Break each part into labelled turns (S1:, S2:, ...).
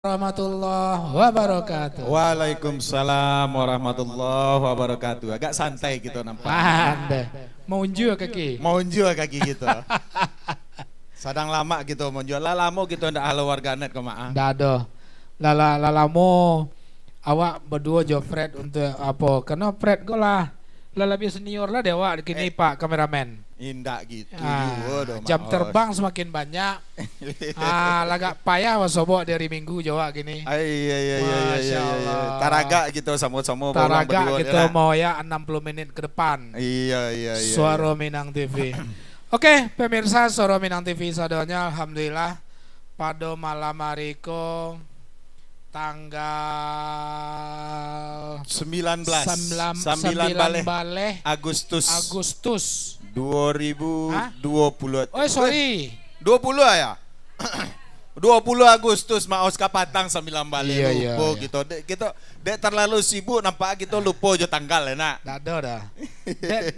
S1: Warahmatullahi wabarakatuh.
S2: Waalaikumsalam warahmatullahi wabarakatuh. Agak santai gitu nampak.
S1: Pandai. Mau unjuk kaki.
S2: Mau unjuk kaki gitu. Sadang lama gitu mau jual lama gitu ndak halo warganet kok mak.
S1: Ndak ada. Lalamu awak berdua jo Fred untuk apa? Karena Fred kok lah lebih senior lah dewa kini Pak kameramen.
S2: Indak gitu.
S1: Jam terbang semakin banyak. Lagak payah wasobo dari minggu Jawa gini.
S2: Iya.
S1: Masya Allah.
S2: Taraga gitu sama-sama
S1: Taraga gitu mau ya 60 menit ke depan.
S2: Iya.
S1: Suara Minang TV. Oke, pemirsa Suara Minang TV sadonya alhamdulillah pada malam hari ko tanggal
S2: 19
S1: baleh Agustus
S2: 2020.
S1: Oh sorry
S2: 20 ya? 20 Agustus Maos Kapatang 9 balik
S1: iya.
S2: gitu. Dek terlalu sibuk nampak gitu lupa jo tanggal ya nak.
S1: Dah ada dah.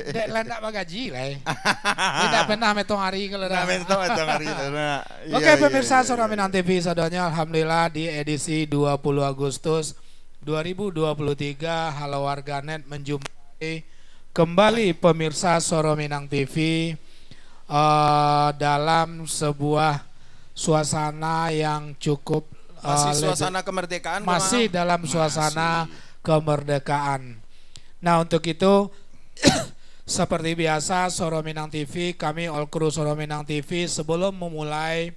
S1: Dek landak bagaji lah. Tidak pernah metong hari kalau dah.
S2: Metong hari nak.
S1: Oke pemirsa Suara Minang TV sadonya alhamdulillah di edisi 20 Agustus 2023 halo warganet menjumpai kembali pemirsa Suara Minang TV dalam sebuah suasana yang cukup
S2: suasana kemerdekaan
S1: masih dalam suasana kemerdekaan. Nah untuk itu seperti biasa Suara Minang TV, kami all crew Suara Minang TV sebelum memulai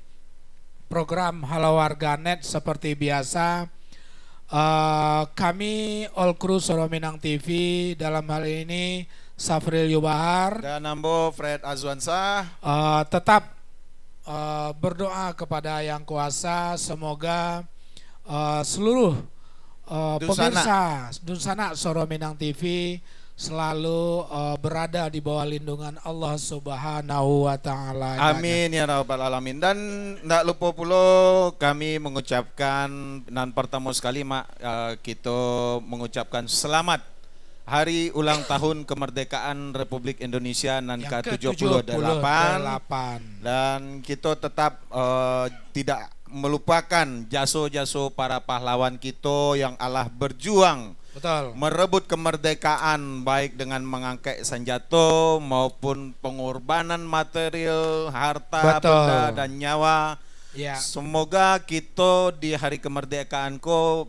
S1: program Halo Warganet seperti biasa kami all crew Suara Minang TV dalam hal ini Safril Yubahar
S2: dan Ambo Fred Azwansa
S1: tetap berdoa kepada Yang Kuasa semoga seluruh pemirsa Dunsana Suara Minang TV selalu berada di bawah lindungan Allah Subhanahu wa taala.
S2: Amin ya rabbal alamin. Dan tidak lupa pula kami mengucapkan dan pertama sekali mak kita mengucapkan selamat hari ulang tahun kemerdekaan Republik Indonesia yang ke-78 dan kita tetap tidak melupakan jasa-jasa para pahlawan kita yang Allah berjuang merebut kemerdekaan baik dengan mengangkat senjata maupun pengorbanan material, harta, benda dan nyawa.
S1: Ya.
S2: Semoga kita di hari kemerdekaan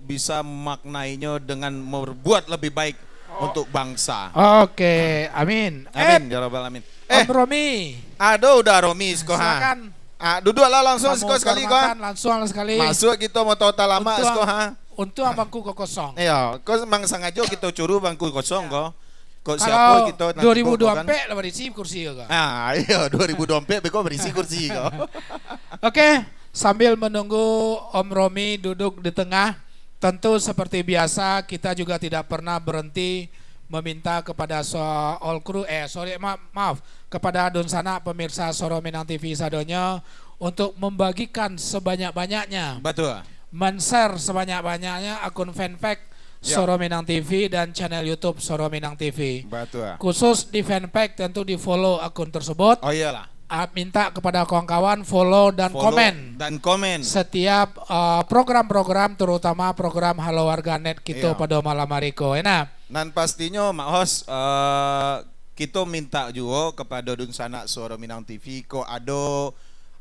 S2: bisa memaknainya dengan berbuat lebih baik untuk bangsa.
S1: Oke, amin.
S2: Amin ya rabbal alamin.
S1: Om Romi.
S2: Aduh udah Romi
S1: Silakan.
S2: Duduklah langsung sekali
S1: langsung sekali.
S2: Masuk kita mau total lama
S1: Untuk bangku kosong.
S2: Iya, kau memang sengaja kita curu bangku kosong kok
S1: siapa
S2: kita
S1: 2024 lah berisi kursi kok.
S2: Iya 2024 beko berisi kursi kok.
S1: Oke, sambil menunggu Om Romi duduk di tengah, tentu seperti biasa kita juga tidak pernah berhenti meminta kepada all crew maaf kepada Dunsana pemirsa Suara Minang TV sadonya untuk membagikan sebanyak-banyaknya.
S2: Betul.
S1: Men-share sebanyak-banyaknya akun fanpage Suara Minang TV dan channel YouTube Suara Minang TV.
S2: Betul.
S1: Khusus di fanpage tentu di follow akun tersebut.
S2: Oh iyalah.
S1: Minta kepada kawan-kawan follow dan komen setiap program-program terutama program Halo Warganet kita pada malam hari ko.
S2: Dan pastinya Mak Hos kita minta juga kepada Dunsana Suara Minang TV kok ada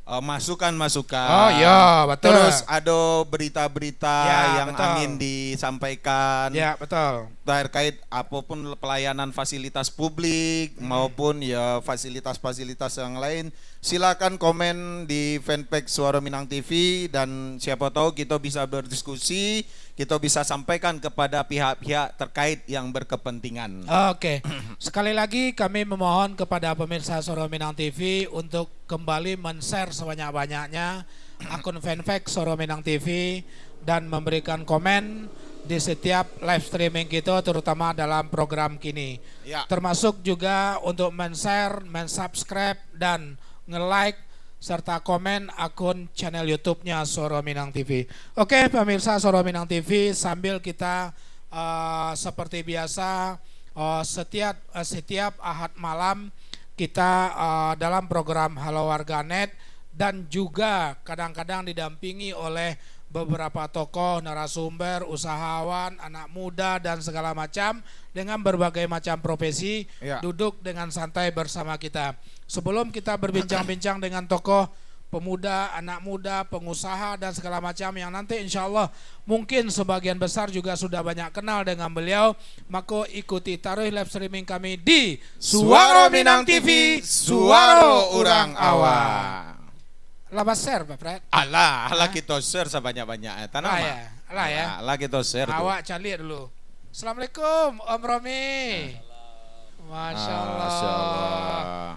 S2: masukan-masukan.
S1: Oh iya, betul.
S2: Terus ada berita-berita yang ingin disampaikan.
S1: Ya, betul.
S2: Terkait apapun pelayanan fasilitas publik maupun ya fasilitas-fasilitas yang lain, silakan komen di fanpage Suara Minang TV dan siapa tahu kita bisa berdiskusi, kita bisa sampaikan kepada pihak-pihak terkait yang berkepentingan.
S1: Oke. Sekali lagi kami memohon kepada pemirsa Suara Minang TV untuk kembali men-share sebanyak-banyaknya akun fanpage Suara Minang TV dan memberikan komen di setiap live streaming kita terutama dalam program kini. Termasuk juga untuk men-share, men-subscribe dan nge-like serta komen akun channel YouTube-nya Suara Minang TV. Oke, pemirsa Suara Minang TV, sambil kita seperti biasa setiap Ahad malam kita dalam program Halo Warganet dan juga kadang-kadang didampingi oleh beberapa tokoh, narasumber, usahawan, anak muda dan segala macam dengan berbagai macam profesi duduk dengan santai bersama kita. Sebelum kita berbincang-bincang dengan tokoh pemuda, anak muda, pengusaha dan segala macam yang nanti insya Allah mungkin sebagian besar juga sudah banyak kenal dengan beliau, maka ikuti taruh live streaming kami di Suara Minang TV, Suara Urang Awang. Lama share Pak Fred.
S2: Alah kita share sebanyak-banyak tanah
S1: ya.
S2: Alah kita share.
S1: Awak cari dulu. Assalamualaikum Om Romi. Masya Allah.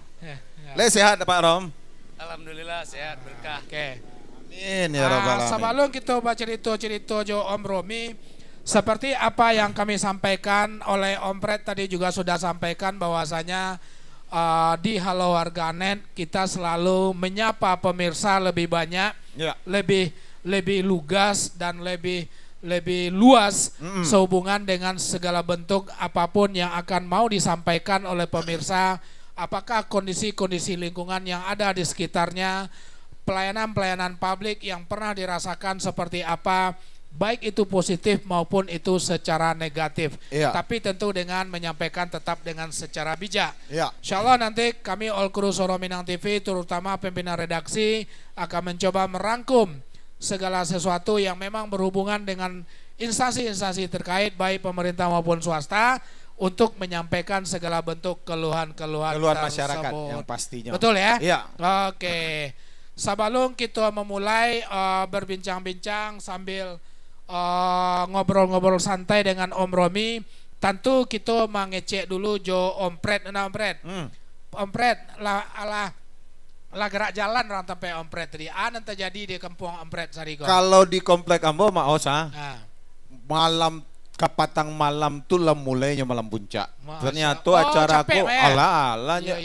S2: Le sehat Pak Rom?
S3: Alhamdulillah sehat berkah.
S1: Oke.
S2: Amin ya rabbal alamin.
S1: Sebelum kita baca cerita-cerita Jo Om Romi, seperti apa yang kami sampaikan oleh Om Fred tadi juga sudah sampaikan bahwasanya di Halo Warganet kita selalu menyapa pemirsa lebih banyak, lebih lugas dan lebih luas sehubungan dengan segala bentuk apapun yang akan mau disampaikan oleh pemirsa. Apakah kondisi-kondisi lingkungan yang ada di sekitarnya, pelayanan-pelayanan publik yang pernah dirasakan seperti apa, baik itu positif maupun itu secara negatif. Tapi tentu dengan menyampaikan tetap dengan secara bijak. Insya Allah nanti kami All Crew Suara Minang TV, terutama pimpinan redaksi, akan mencoba merangkum segala sesuatu yang memang berhubungan dengan instansi-instansi terkait, baik pemerintah maupun swasta, untuk menyampaikan segala bentuk keluhan
S2: masyarakat yang pastinya.
S1: Betul ya?
S2: Iya.
S1: Oke. Sebelum kita memulai berbincang-bincang sambil ngobrol-ngobrol santai dengan Om Romi, tentu kita mengecek dulu Jo Om Fred. Om Fred. Om Fred lah gerak jalan orang sampai Om Fred tadi. Apa terjadi di kampung Om Fred Sarigo?
S2: Kalau di komplek Ambo Maosa, malam kapatang malam tuh lah mulainya malam puncak. Ternyata acaraku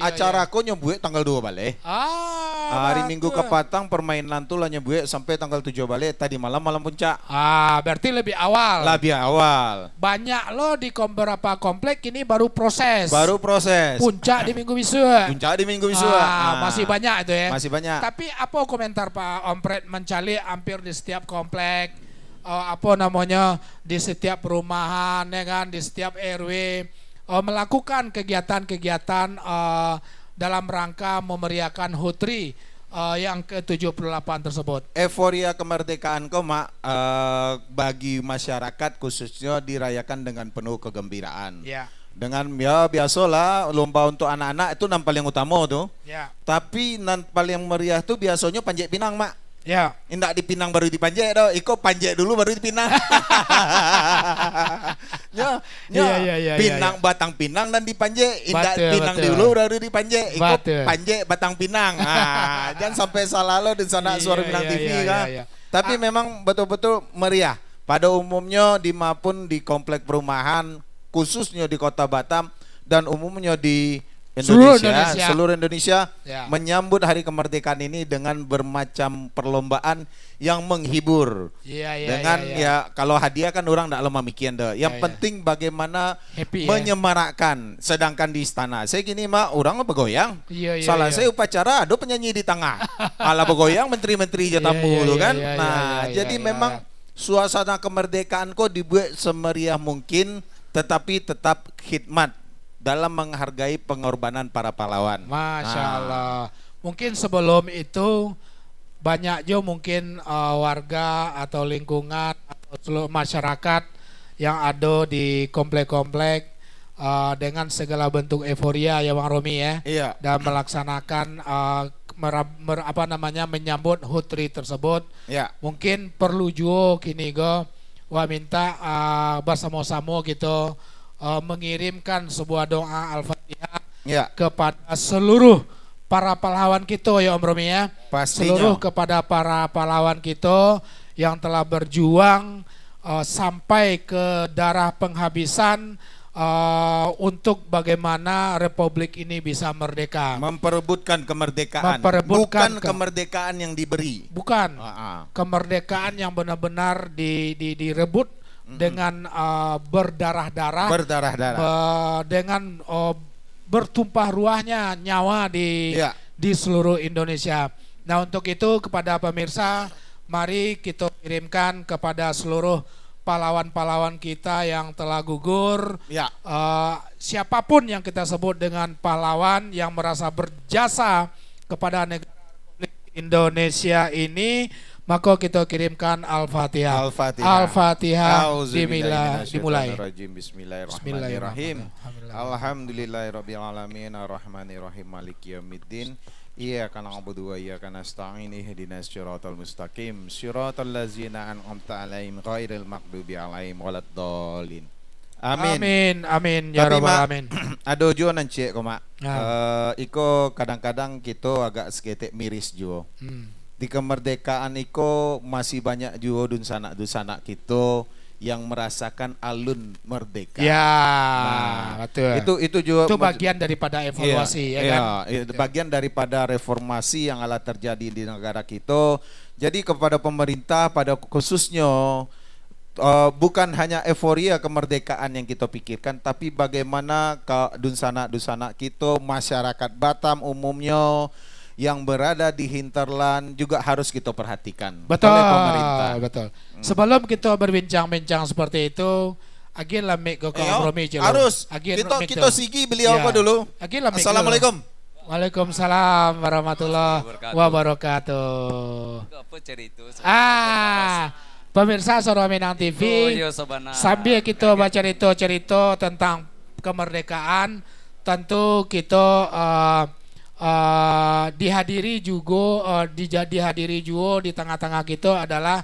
S2: acaraku nyebuik tanggal 2 balik. Hari Minggu kapatang permainan tuh lah nyebuik sampai tanggal 7 balik, tadi malam puncak.
S1: Berarti lebih awal.
S2: Lebih awal.
S1: Banyak loh di beberapa komplek ini baru proses. Puncak di Minggu Bisua. Masih banyak itu ya.
S2: Masih banyak.
S1: Tapi apa komentar Pak Om Fred mencari hampir di setiap komplek, di setiap perumahan ya kan, di setiap RW melakukan kegiatan-kegiatan dalam rangka memeriahkan HUT RI yang ke-78 tersebut.
S2: Euforia kemerdekaan bagi masyarakat khususnya dirayakan dengan penuh kegembiraan. Dengan biasalah lomba untuk anak-anak itu paling utama tuh. Tapi paling meriah tuh biasanya panjat pinang mak. Indak dipinang baru dipanjat dah. Iko panjat dulu baru dipinang. Pinang batang pinang dan dipanjat. Indak pinang dulu baru dipanjat. Iko panjat batang pinang. Jangan sampai salah lo di sana Suara Minang TV kan. Tapi memang betul-betul meriah. Pada umumnya maupun di komplek perumahan, khususnya di Kota Batam dan umumnya di seluruh Indonesia menyambut hari kemerdekaan ini dengan bermacam perlombaan yang menghibur. Kalau hadiah kan orang tidak lama mikian deh. Yang penting bagaimana menyemarakkan. Sedangkan di istana saya gini orang bergoyang. Salah saya upacara ada penyanyi di tengah. Ala bergoyang menteri-menteri jatamu itu kan. Jadi memang suasana kemerdekaan kok dibuat semeriah mungkin, tetapi tetap khidmat dalam menghargai pengorbanan para pahlawan.
S1: Masya Allah. Mungkin sebelum itu banyak juga mungkin warga atau lingkungan atau seluruh masyarakat yang ada di komplek-komplek dengan segala bentuk euforia ya Bang Romi ya. Dan melaksanakan menyambut HUT RI tersebut. Mungkin perlu juga kini minta bersama-sama gitu mengirimkan sebuah doa Al-Fatihah kepada seluruh para pahlawan kita ya Om Romi ya. Seluruh kepada para pahlawan kita yang telah berjuang sampai ke darah penghabisan untuk bagaimana Republik ini bisa merdeka.
S2: Memperebutkan kemerdekaan. Bukan kemerdekaan yang diberi.
S1: Bukan. Kemerdekaan yang benar-benar direbut dengan berdarah-darah, dengan bertumpah ruahnya nyawa di seluruh Indonesia. Nah untuk itu kepada pemirsa Mari kita kirimkan kepada seluruh pahlawan-pahlawan kita yang telah gugur.
S2: Ya.
S1: Siapapun yang kita sebut dengan pahlawan yang merasa berjasa kepada negara Republik Indonesia ini, maka kita kirimkan Al-Fatihah. Al-Fatihah dimulai.
S2: Bismillahirrahmanirrahim. Alhamdulillahirabbil alamin arrahmanirrahim maliki yaumiddin. Iyyaka na'budu wa iyyaka nasta'in ihdinas siratal mustaqim siratal ladzina an'amta 'alaihim ghairil maghdubi 'alaihim waladdallin. Amin.
S1: Amin ya
S2: Tapi,
S1: rabbal
S2: Mak,
S1: alamin.
S2: Ado jo nanti ko Mak. Iko kadang-kadang kita agak seketek miris jo. Di kemerdekaan iko masih banyak jo dun sanak kita yang merasakan alun merdeka.
S1: Ya,
S2: Nah,
S1: betul.
S2: Itu juga
S1: Itu bagian daripada evaluasi, ya kan?
S2: Bagian daripada reformasi yang telah terjadi di negara kita. Jadi kepada pemerintah pada khususnya bukan hanya euforia kemerdekaan yang kita pikirkan, tapi bagaimana ke dunsana kita, masyarakat Batam umumnya yang berada di hinterland juga harus kita perhatikan
S1: Betul,
S2: oleh pemerintah.
S1: betul. Sebelum kita berbincang-bincang seperti itu, agin lamik ke kompromi je.
S2: Harus.
S1: Agin
S2: Kita sigi beliau apa dulu?
S1: Agin lamik.
S2: Assalamualaikum.
S1: Waalaikumsalam warahmatullahi wabarakatuh.
S3: Apa cerita?
S1: Pemirsa Suara Minang TV, sambil kita baca cerita-cerita tentang kemerdekaan, tentu kita dihadiri juga di tengah-tengah kita adalah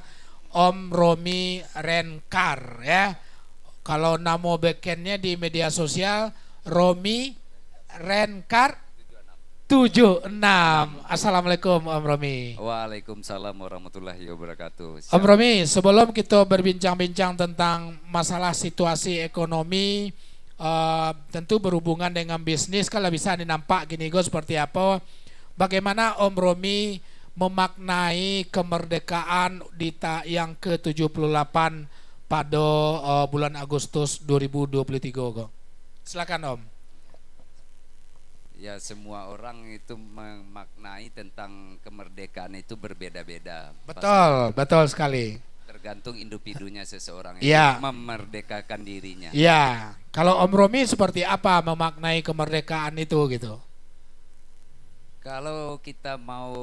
S1: Om Romi Renkar, ya. Kalau nama backendnya di media sosial Romi Renkar 76. Assalamualaikum Om Romi.
S3: Waalaikumsalam warahmatullahi wabarakatuh.
S1: Om Romi, sebelum kita berbincang-bincang tentang masalah situasi ekonomi, tentu berhubungan dengan bisnis, kalau bisa dinampak gini go seperti apa, bagaimana Om Romi memaknai kemerdekaan yang ke-78 pada bulan Agustus 2023 go. Silakan Om.
S3: Ya, semua orang itu memaknai tentang kemerdekaan itu berbeda-beda.
S1: Betul sekali.
S3: Tergantung individunya seseorang
S1: Ya.
S3: itu memerdekakan dirinya.
S1: Ya, kalau Om Romi seperti apa memaknai kemerdekaan itu gitu?
S3: Kalau kita mau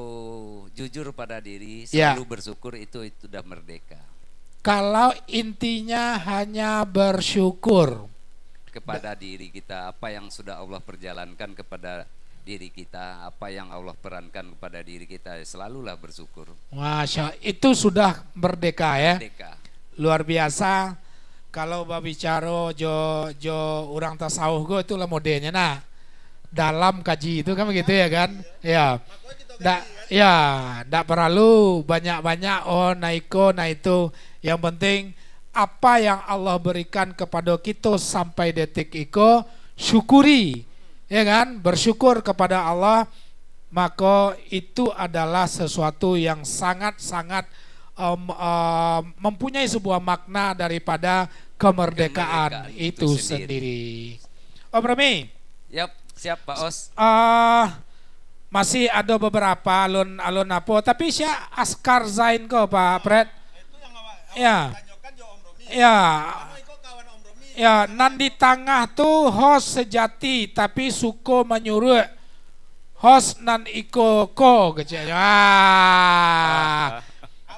S3: jujur pada diri,
S1: Ya.
S3: selalu bersyukur itu sudah merdeka.
S1: Kalau intinya hanya bersyukur
S3: Kepada diri kita, apa yang sudah Allah perjalankan kepada diri kita, apa yang Allah perankan kepada diri kita, selalulah bersyukur.
S1: Masya, itu sudah merdeka ya.
S3: Merdeka.
S1: Luar biasa. Kalau bicara jo orang tasawuf go itu lah modelnya. Nah, dalam kaji itu kan begitu ya kan? Ya. Ndak perlu banyak-banyak naiko nah itu. Yang penting apa yang Allah berikan kepada kita sampai detik itu syukuri, ya kan? Bersyukur kepada Allah, maka itu adalah sesuatu yang sangat-sangat mempunyai sebuah makna daripada kemerdekaan itu sendiri. Om Romi,
S3: Yap, siap Pak Os.
S1: masih ada beberapa alun-alun apa, tapi saya Askar Zain kok Pak Fred. Ya. Ya, nan di tengah tuh host sejati tapi suko menyuruh host nan iko ko kecilnya.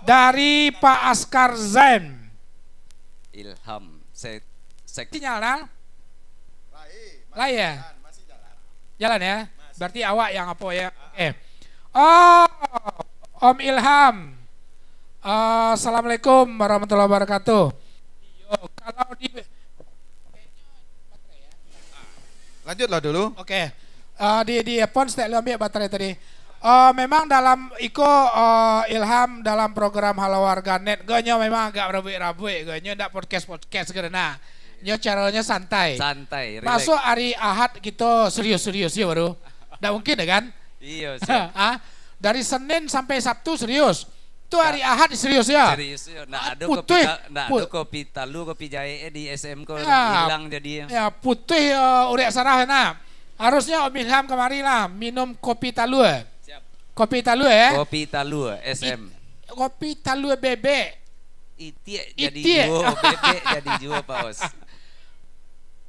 S1: Dari Pak Askar Zain.
S3: Ilham.
S1: Sinyal nang? Lah ya. Jalan ya. Berarti awak yang apa ya? Oh, Om Ilham. Assalamualaikum warahmatullahi wabarakatuh. Kalau di
S2: Lanjutlah dulu.
S1: Oke. Di earphone saya ambil baterai tadi. Memang dalam Ilham dalam program Halo Warganet gonyo memang agak rabu-rabu gonyo ndak podcast karena nyo caranya santai.
S3: Santai, relax.
S1: Masuk hari Ahad kita serius-serius ya baru. Ndak mungkin ya kan?
S3: Iya, siap.
S1: Dari Senin sampai Sabtu serius. Itu hari Ahad serius ya.
S3: Serius ya. Nah, ada
S1: putih.
S3: kopi talu, kopi jahe di SMK
S1: Ya,
S3: hilang jadi.
S1: Ya putih urek sarah nah. Harusnya Om Ilham kemari lah minum kopi talu.
S3: Siap.
S1: Kopi talu ya.
S3: Kopi talu SM.
S1: kopi talue bebek.
S3: Itie jadi
S1: Itie.
S3: juo, bebek jadi juo Pak Os.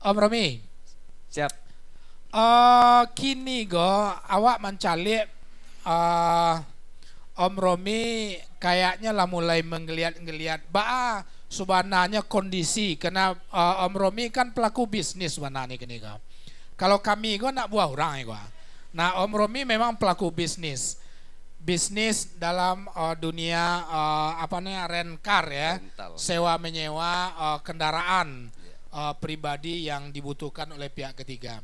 S1: Om Romi.
S3: Siap.
S1: Kini go awak mencari Om Romi kayaknya lah mulai menggeliat-geliat. Sebenarnya kondisi karena Om Romi kan pelaku bisnis sebenarnya kini go. Kalau kami go nak buah orang go. Nah Om Romi memang pelaku bisnis dalam dunia apa namanya rencar ya,
S3: Rental.
S1: sewa menyewa kendaraan pribadi yang dibutuhkan oleh pihak ketiga.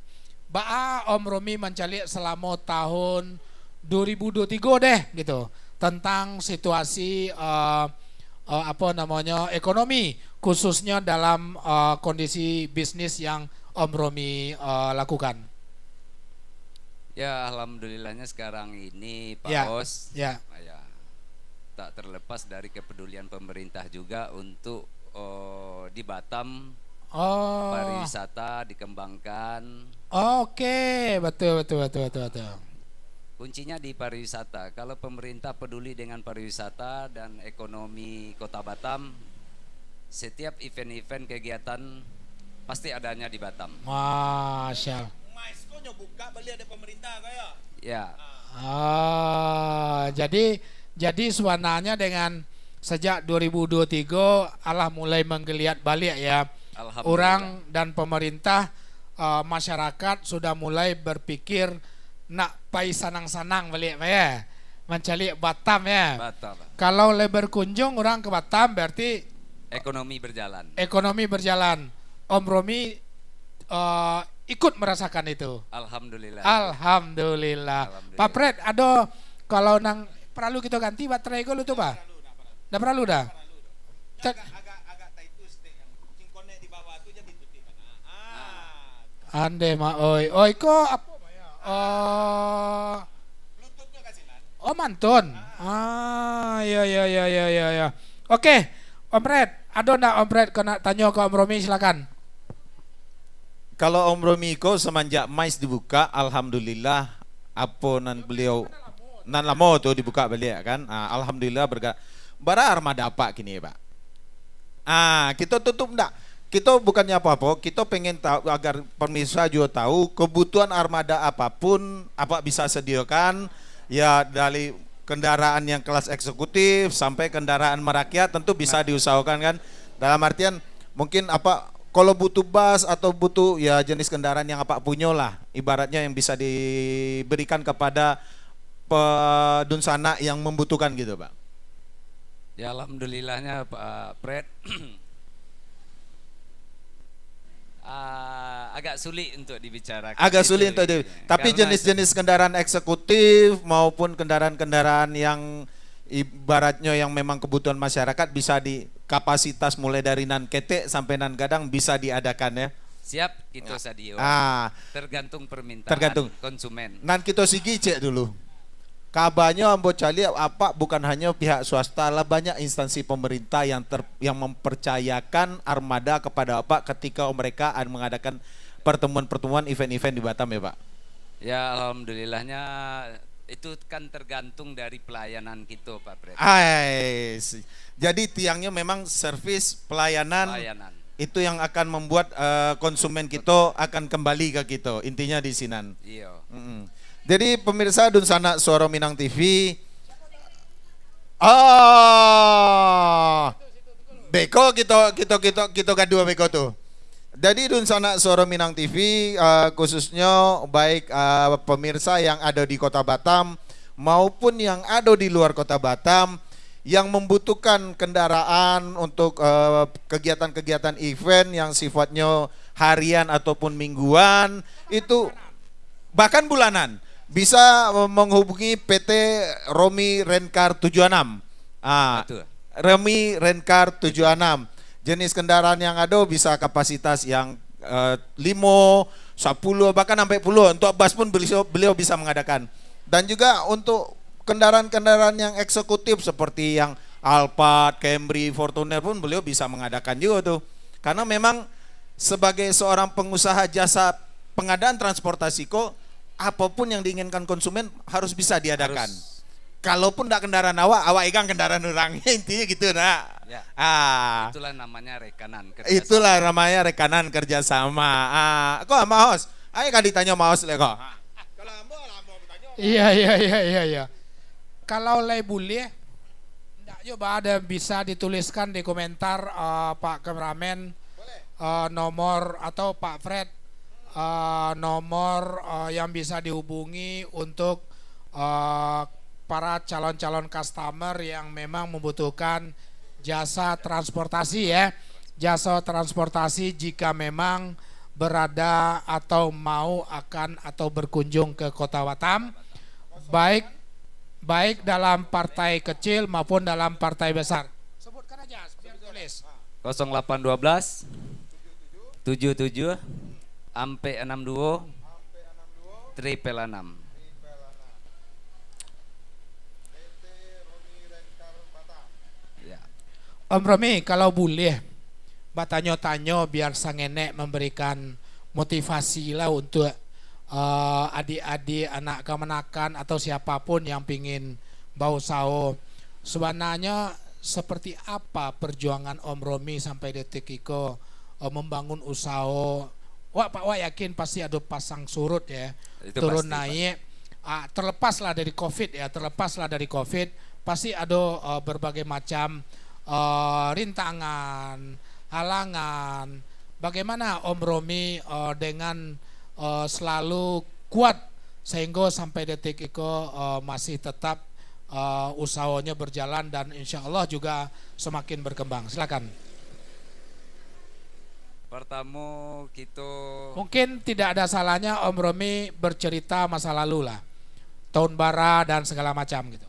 S1: Om Romi mencari selama tahun 2023 deh gitu tentang situasi apa namanya ekonomi khususnya dalam kondisi bisnis yang Om Romi lakukan.
S3: Ya alhamdulillahnya sekarang ini Pak
S1: Ya,
S3: Os
S1: ya.
S3: ya, tak terlepas dari kepedulian pemerintah juga untuk di Batam
S1: Oh.
S3: pariwisata dikembangkan.
S1: Oke, betul.
S3: Kuncinya di pariwisata. Kalau pemerintah peduli dengan pariwisata dan ekonomi Kota Batam, setiap event-event kegiatan pasti adanya di Batam.
S1: Masya Allah.
S2: Maiskonya buka beli ada pemerintah kayak.
S3: Ya,
S1: Jadi sebenarnya dengan sejak 2023 Allah mulai menggeliat balik ya.
S3: alhamdulillah.
S1: Orang dan pemerintah masyarakat sudah mulai berpikir nak pai sanang-sanang balik ya. Mencari Batam ya.
S3: Batam.
S1: Kalau berkunjung orang ke Batam berarti
S3: Ekonomi berjalan.
S1: ekonomi berjalan. Om Romi ikut merasakan itu.
S3: Alhamdulillah.
S1: Alhamdulillah.
S3: Alhamdulillah.
S1: Pak Pred, ada kalau nang perlu kita ganti baterai gue tuh Pak? Dah perlu dah.
S2: Agak taitus deh yang cingkone di bawah tuh jadi tutup.
S1: Ande ma oi ko apa?
S2: Bluetoothnya kasih lan.
S1: Oh mantun. Ya. Oke, Om Pred, ada ndak Om Pred kena tanya ke Om Romi silakan.
S2: Kalau Om Romiko semenjak Mais dibuka, alhamdulillah apa nan beliau nan lama tuh dibuka beliau kan. Alhamdulillah bara armada apa kini Pak. Kita tutup ndak. Kita bukannya apa-apa, kita pengen tahu agar pemirsa juga tahu kebutuhan armada apapun apa bisa sediakan ya dari kendaraan yang kelas eksekutif sampai kendaraan merakyat tentu bisa diusahakan kan. Dalam artian mungkin apa kalau butuh bus atau butuh ya jenis kendaraan yang apa punya lah ibaratnya yang bisa diberikan kepada pedunsana yang membutuhkan gitu Pak.
S3: Ya alhamdulillahnya Pak Pred. Agak sulit untuk dibicarakan.
S2: Agak sulit untuk tapi
S3: Karena
S2: jenis-jenis kendaraan eksekutif maupun kendaraan-kendaraan yang ibaratnya yang memang kebutuhan masyarakat bisa di kapasitas mulai dari nan ketek sampai nan gadang bisa diadakan ya.
S3: siap kita sadio. Tergantung permintaan
S2: Tergantung.
S3: konsumen.
S2: Nan kita sigi cek dulu. Kabarnya ambo cali apa bukan hanya pihak swasta lah banyak instansi pemerintah yang mempercayakan armada kepada apa ketika mereka mengadakan pertemuan-pertemuan event-event di Batam ya Pak.
S3: Ya alhamdulillahnya itu kan tergantung dari pelayanan kita Pak Pred.
S2: Jadi tiangnya memang servis pelayanan itu yang akan membuat konsumen kita akan kembali ke kita intinya di sinan.
S3: Iya.
S2: Jadi pemirsa Dunsana Suara Minang TV, beko kita kedua beko tuh. Jadi Dunsana Suara Minang TV khususnya baik pemirsa yang ada di Kota Batam maupun yang ada di luar Kota Batam yang membutuhkan kendaraan untuk kegiatan-kegiatan event yang sifatnya harian ataupun mingguan itu bahkan bulanan bisa menghubungi PT Romi Rencar 76. Romi Rencar 76. Jenis kendaraan yang ada bisa kapasitas yang 5, 10 bahkan sampai puluh. Untuk bus pun beliau bisa mengadakan. Dan juga untuk kendaraan-kendaraan yang eksekutif seperti yang Alphard, Camry, Fortuner pun beliau bisa mengadakan juga tuh. Karena memang sebagai seorang pengusaha jasa pengadaan transportasi kok apapun yang diinginkan konsumen harus bisa diadakan. kalaupun tidak kendaraan awak ikan kendaraan orang. Intinya gitu nak.
S3: Ya.
S2: Ah,
S3: Itulah namanya rekanan kerjasama.
S2: itulah namanya rekanan kerjasama. Kok sama host? Ayo kan ditanya sama host kok. Kalau mau bertanya.
S1: Iya. Kalau boleh, ndak coba ada bisa dituliskan di komentar Pak Kameramen nomor atau Pak Fred nomor yang bisa dihubungi untuk para calon-calon customer yang memang membutuhkan jasa transportasi ya. Jasa transportasi jika memang berada atau mau akan atau berkunjung ke Kota Batam, baik dalam partai kecil maupun dalam partai besar. Sebutkan aja biar tulis.
S3: 0812 77 ampe 62 triple 6. Ya.
S1: Om Romi, kalau boleh batanyo-tanyo biar sang nenek memberikan motivasi lah untuk adik-adik, anak kemenakan atau siapapun yang pingin bau sao. Sebenarnya seperti apa perjuangan Om Romi sampai detik itu membangun usaha. Pak yakin pasti ada pasang surut ya,
S3: Itu
S1: turun
S3: pasti,
S1: naik. Terlepaslah dari COVID ya, pasti ada berbagai macam rintangan, halangan. Bagaimana Om Romi dengan selalu kuat sehingga sampai detik itu masih tetap usahanya berjalan dan insya Allah juga semakin berkembang. Silakan.
S3: Pertama kita
S1: Mungkin tidak ada salahnya Om Romi bercerita masa lalu lah, tahun bara dan segala macam gitu.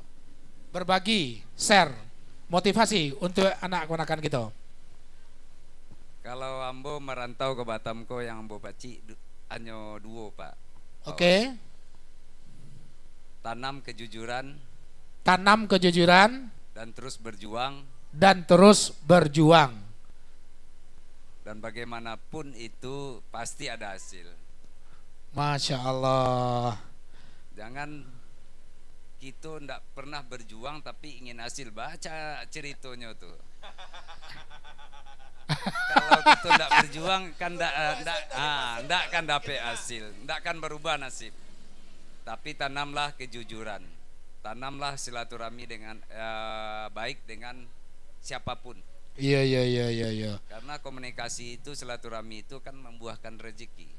S1: Berbagi, share, motivasi untuk anak-anakan gitu.
S3: kalau ambo merantau ke Batam ko yang ambo baci hanya dua Pak.
S1: Oke.
S3: Tanam kejujuran
S1: Tanam kejujuran
S3: dan terus berjuang,
S1: dan terus berjuang.
S3: dan bagaimanapun itu pasti ada hasil.
S1: Masya Allah.
S3: Jangan kita ndak pernah berjuang tapi ingin hasil. Baca ceritanya tuh. Kalau kita ndak berjuang kan ndak kan dapat hasil, ndak kan berubah nasib. Tapi tanamlah kejujuran, tanamlah silaturahmi dengan baik dengan siapapun.
S1: Iya.
S3: Karena komunikasi itu, silaturahmi itu kan membuahkan rezeki.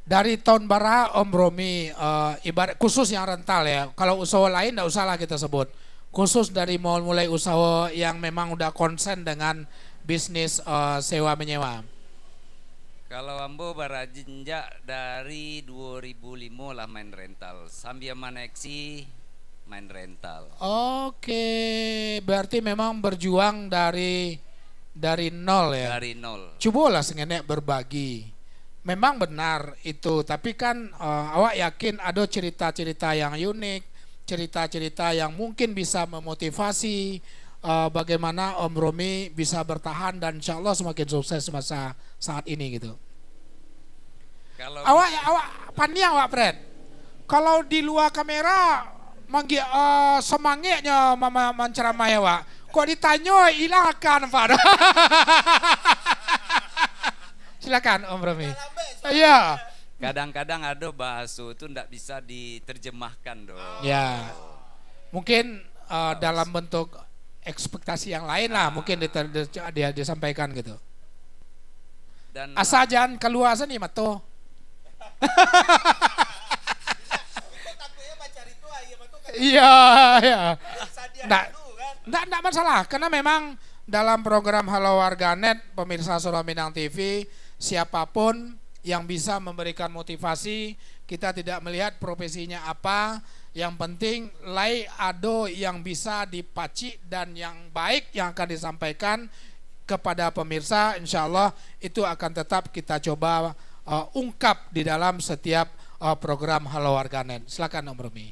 S1: Dari tahun bara Om Romi ibarat khusus yang rental ya. Kalau usaha lain tidak usahlah kita sebut. Khusus dari mulai usaha yang memang udah konsen dengan bisnis sewa menyewa.
S3: Kalau ambo barajinjak dari 2005 lah main rental, sambil maneksi main rental.
S1: Oke, berarti memang berjuang dari nol ya.
S3: Dari nol.
S1: Cobalah sengenek berbagi. Memang benar itu, tapi kan awak yakin ada cerita-cerita yang unik, cerita-cerita yang mungkin bisa memotivasi bagaimana Om Romi bisa bertahan dan insya Allah semakin sukses masa saat ini gitu.
S3: Kalau
S1: Awak pandai awak Fred. Kalau di luar kamera manggil semangatnya mama menceramai awak. Kok ditanya hilangkan Pak. Silakan Om Romi. Iya.
S3: kadang-kadang ada bahasa itu ndak bisa diterjemahkan dong.
S1: Ya. Mungkin dalam bentuk ekspektasi yang lain lah mungkin dia disampaikan gitu.
S3: Dan
S1: Asa jangan keluar sini mato. Iya. Nggak masalah karena memang dalam program Halo Warganet pemirsa Suro Minang TV siapapun yang bisa memberikan motivasi, kita tidak melihat profesinya apa, yang penting lai ado yang bisa dipaci dan yang baik yang akan disampaikan kepada pemirsa, insya Allah itu akan tetap kita coba ungkap di dalam setiap program Halo Warganet. Silakan Om Romi.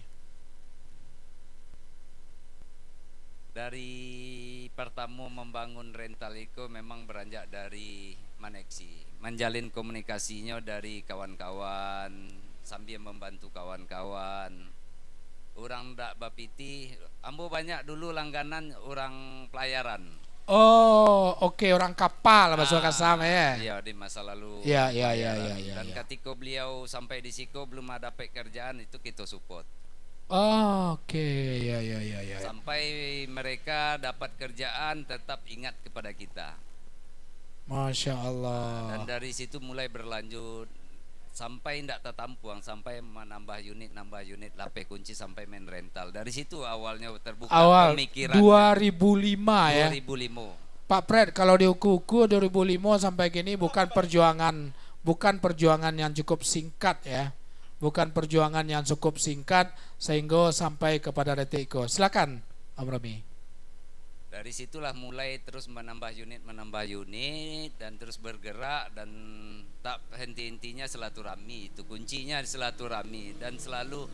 S3: dari pertama membangun rental itu memang beranjak dari maneksi, menjalin komunikasinya dari kawan-kawan sambil membantu kawan-kawan. orang ndak bapiti, ambo banyak dulu langganan orang pelayaran.
S1: Oh, oke, orang kapal masuk kasam ya.
S3: Iya, di masa lalu.
S1: Iya, iya, iya,
S3: pelayaran.
S1: iya, iya,
S3: Dan
S1: iya.
S3: ketika beliau sampai di Siko belum ada pekerjaan, itu kita support.
S1: Oh, oke, ya, ya, ya, ya.
S3: Sampai mereka dapat kerjaan tetap ingat kepada kita.
S1: Masya
S3: Dan
S1: Allah.
S3: dari situ mulai berlanjut sampai tidak tertampuang, sampai menambah unit lape kunci sampai main rental. Dari situ awalnya terbuka
S1: Awal
S3: pemikiran
S1: 2005 ya.
S3: 2005.
S1: Pak Fred, kalau di uku-uku 2005 sampai kini bukan perjuangan yang cukup singkat ya. Bukan perjuangan yang cukup singkat sehingga sampai kepada detik itu. Silakan Om Romi.
S3: Dari situlah mulai terus menambah unit dan terus bergerak, dan tak henti-hentinya silaturahmi. Itu kuncinya silaturahmi, dan selalu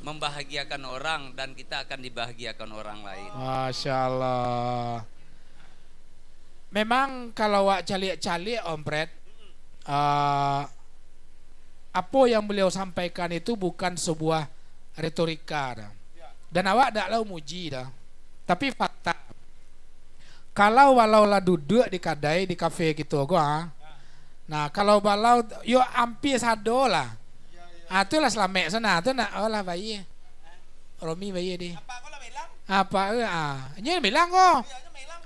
S3: membahagiakan orang, dan kita akan dibahagiakan orang lain.
S1: Masya Allah. Memang kalau wak calik-calik Om Fred, apa yang beliau sampaikan itu bukan sebuah retorika dah. Dan awak tak lau muji dah. Tapi fakta. Kalau walau lah duduk di kadai di kafe gitu gua. Nah, kalau walau yo hampir sado lah. Itulah selamek sana tu nak lah bayi. Romi bayi di.
S4: Apa kau lah bilang?
S1: Apa Nya bilang kok.